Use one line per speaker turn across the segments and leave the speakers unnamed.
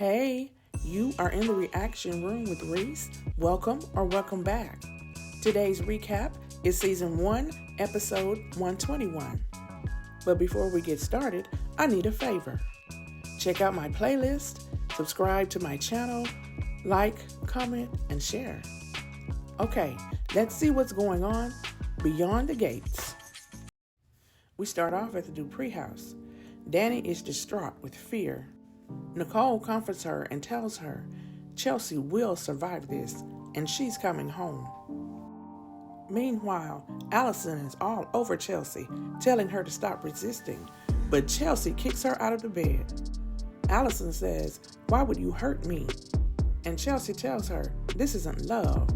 Hey, you are in the reaction room with Rese. Welcome or welcome back. Today's recap is Season 1, Episode 121. But before we get started, I need a favor. Check out my playlist, subscribe to my channel, like, comment, and share. Okay, let's see what's going on beyond the gates. We start off at the Dupree house. Danny is distraught with fear. Nicole comforts her and tells her Chelsea will survive this and she's coming home. Meanwhile, Allison is all over Chelsea, telling her to stop resisting, but Chelsea kicks her out of the bed. Allison says, "Why would you hurt me?" And Chelsea tells her, "This isn't love.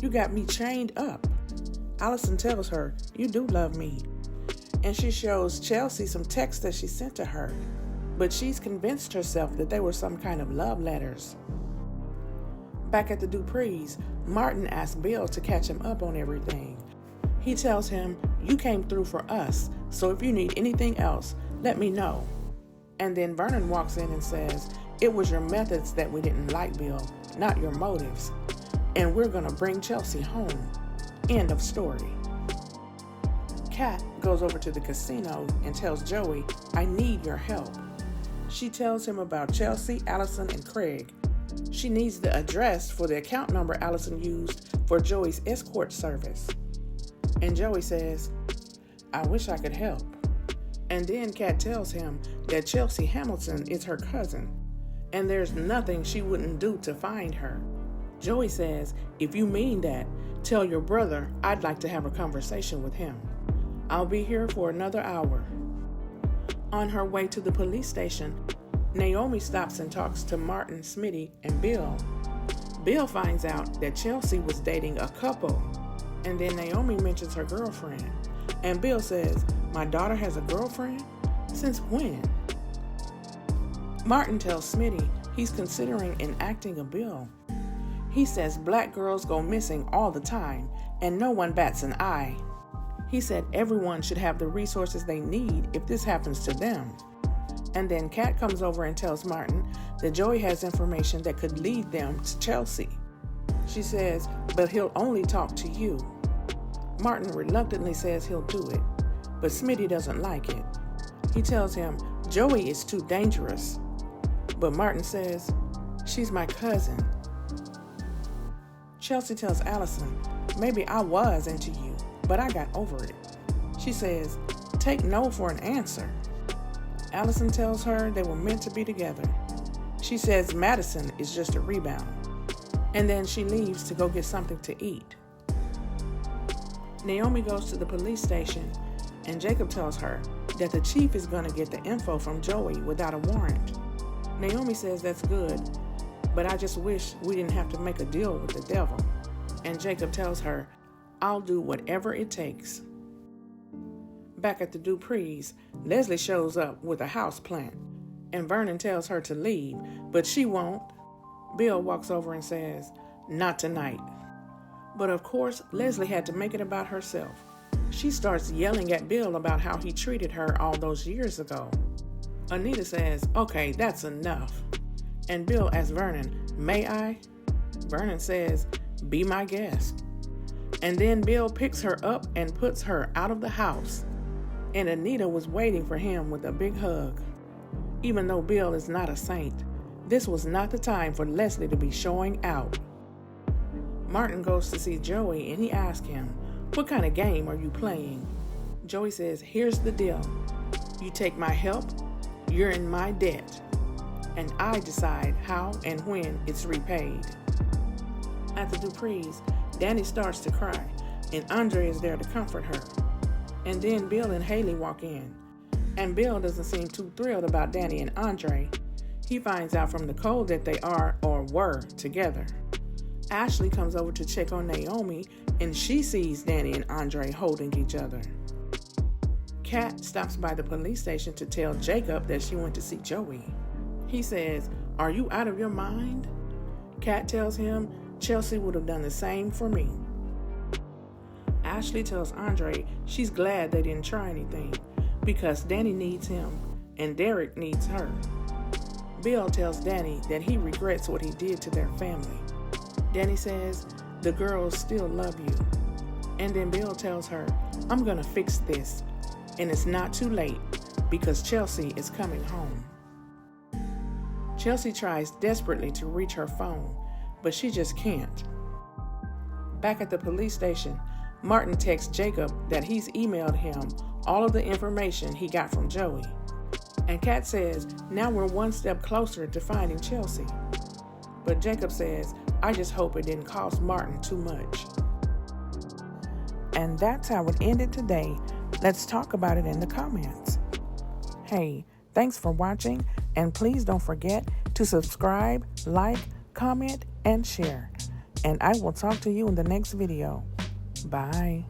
You got me chained up." Allison tells her, "You do love me." And she shows Chelsea some texts that she sent to her, but she's convinced herself that they were some kind of love letters. Back at the Duprees, Martin asks Bill to catch him up on everything. He tells him, "You came through for us, so if you need anything else, let me know." And then Vernon walks in and says, "It was your methods that we didn't like, Bill, not your motives. And we're gonna bring Chelsea home." End of story. Kat goes over to the casino and tells Joey, "I need your help." She tells him about Chelsea, Allison, and Craig. She needs the address for the account number Allison used for Joey's escort service. And Joey says, "I wish I could help." And then Kat tells him that Chelsea Hamilton is her cousin, and there's nothing she wouldn't do to find her. Joey says, "If you mean that, tell your brother I'd like to have a conversation with him. I'll be here for another hour." On her way to the police station, Naomi stops and talks to Martin, Smitty, and Bill. Bill finds out that Chelsea was dating a couple, and then Naomi mentions her girlfriend. And Bill says, "My daughter has a girlfriend? Since when?" Martin tells Smitty he's considering enacting a bill. He says black girls go missing all the time, and no one bats an eye. He said everyone should have the resources they need if this happens to them. And then Kat comes over and tells Martin that Joey has information that could lead them to Chelsea. She says, "But he'll only talk to you." Martin reluctantly says he'll do it, but Smitty doesn't like it. He tells him Joey is too dangerous, but Martin says, "She's my cousin." Chelsea tells Allison, "Maybe I was into you, but I got over it." She says, "Take no for an answer." Allison tells her they were meant to be together. She says Madison is just a rebound. And then she leaves to go get something to eat. Naomi goes to the police station, and Jacob tells her that the chief is going to get the info from Joey without a warrant. Naomi says that's good, but I just wish we didn't have to make a deal with the devil. And Jacob tells her, "I'll do whatever it takes." Back at the Duprees, Leslie shows up with a house plant, and Vernon tells her to leave, but she won't. Bill walks over and says, "Not tonight." But of course, Leslie had to make it about herself. She starts yelling at Bill about how he treated her all those years ago. Anita says, "Okay, that's enough." And Bill asks Vernon, "May I?" Vernon says, "Be my guest." And then Bill picks her up and puts her out of the house. And Anita was waiting for him with a big hug. Even though Bill is not a saint, this was not the time for Leslie to be showing out. Martin goes to see Joey and he asks him, "What kind of game are you playing?" Joey says, "Here's the deal. You take my help, you're in my debt, and I decide how and when it's repaid." At the Duprees, Danny starts to cry, and Andre is there to comfort her. And then Bill and Haley walk in, and Bill doesn't seem too thrilled about Danny and Andre. He finds out from Nicole that they are or were together. Ashley comes over to check on Naomi, and she sees Danny and Andre holding each other. Kat stops by the police station to tell Jacob that she went to see Joey. He says, "Are you out of your mind?" Kat tells him Chelsea would have done the same for me. Ashley tells Andre she's glad they didn't try anything because Danny needs him and Derek needs her. Bill tells Danny that he regrets what he did to their family. Danny says, "The girls still love you." And then Bill tells her, "I'm gonna fix this, and it's not too late because Chelsea is coming home." Chelsea tries desperately to reach her phone, but she just can't. Back at the police station, Martin texts Jacob that he's emailed him all of the information he got from Joey. And Kat says, now we're one step closer to finding Chelsea. But Jacob says, "I just hope it didn't cost Martin too much." And that's how it ended today. Let's talk about it in the comments. Hey, thanks for watching, and please don't forget to subscribe, like, comment, and share. And I will talk to you in the next video. Bye.